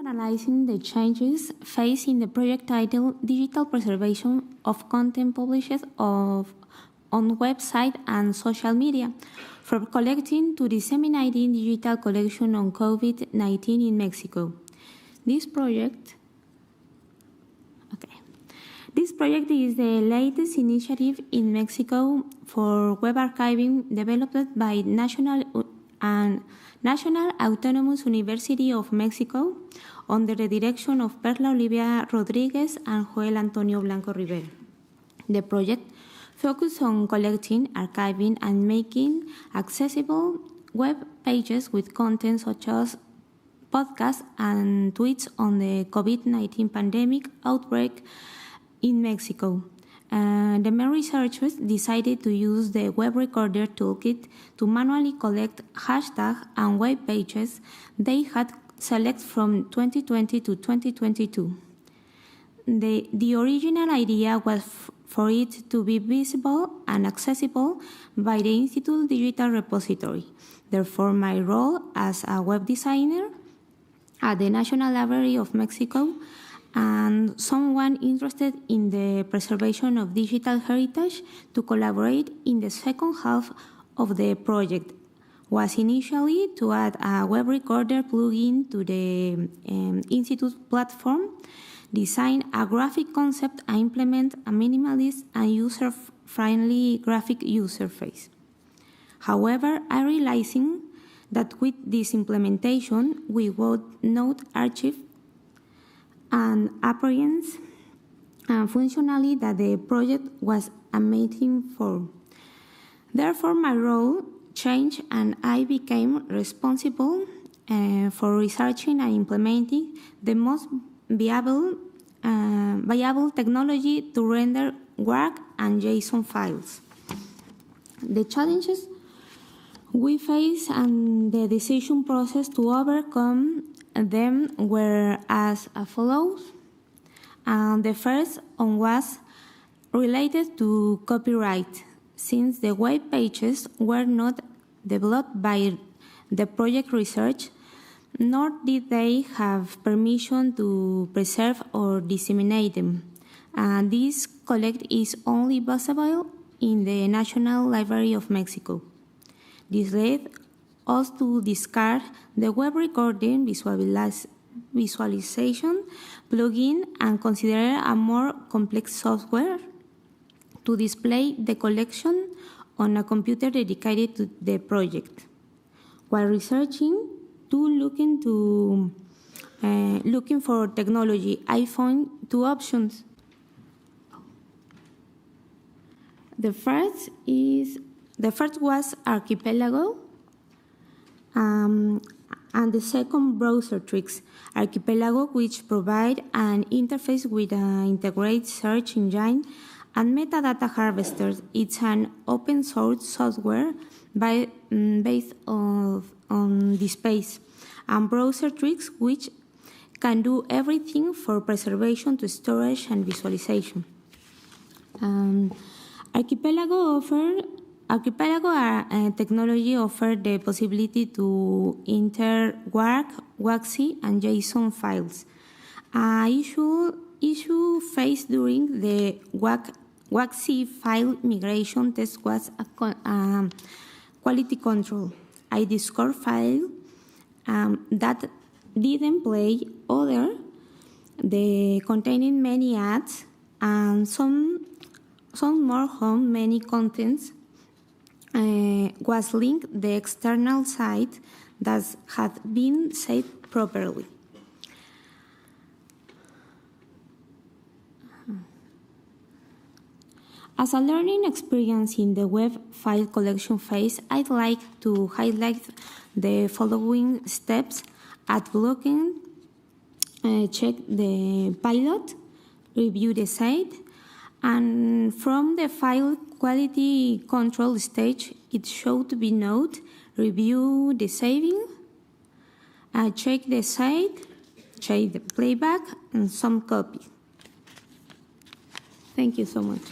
analyzing the changes faced in the project titled Digital Preservation of Content Published on website and social media, from collecting to disseminating digital collection on COVID-19 in Mexico. This project is the latest initiative in Mexico for web archiving developed by National Autonomous University of Mexico under the direction of Perla Olivia Rodriguez and Joel Antonio Blanco Rivera. The project focused on collecting, archiving, and making accessible web pages with content such as podcasts and tweets on the COVID-19 pandemic outbreak in Mexico. The main researchers decided to use the web recorder toolkit to manually collect hashtags and web pages they had selected from 2020 to 2022. The original idea was for it to be visible and accessible by the Institute Digital Repository. Therefore, my role as a web designer at the National Library of Mexico and someone interested in the preservation of digital heritage to collaborate in the second half of the project was initially to add a web recorder plugin to the Institute platform, design a graphic concept, and implement a minimalist and user-friendly graphic interface. However, I realizing that with this implementation, we would not achieve an appearance and functionality that the project was aiming for. Therefore, my role changed and I became responsible for researching and implementing the most viable technology to render WAC and JSON files. The challenges we face and the decision process to overcome them were as follows. The first one was related to copyright, since the web pages were not developed by the project research, nor did they have permission to preserve or disseminate them. This collect is only possible in the National Library of Mexico. This led us to discard the web recording visualization plugin and consider a more complex software to display the collection on a computer dedicated to the project. While researching looking for technology, I found two options. The first was Archipelago, and the second Browsertrix. Archipelago, which provide an interface with an integrated search engine and metadata harvester. It's an open source software based on the space, and Browsertrix, which can do everything from preservation to storage and visualization. Archipelago technology offered the possibility to enter WAC, WACC, and JSON files. Issue faced during the WACC file migration test was quality control. I discovered file that didn't play containing many ads and some more home many contents was linked the external site that had been saved properly. As a learning experience in the web file collection phase, I'd like to highlight the following steps at blocking. Check the pilot, review the site, and from the file quality control stage, it should be note, review the saving, check the site, check the playback, and some copy. Thank you so much.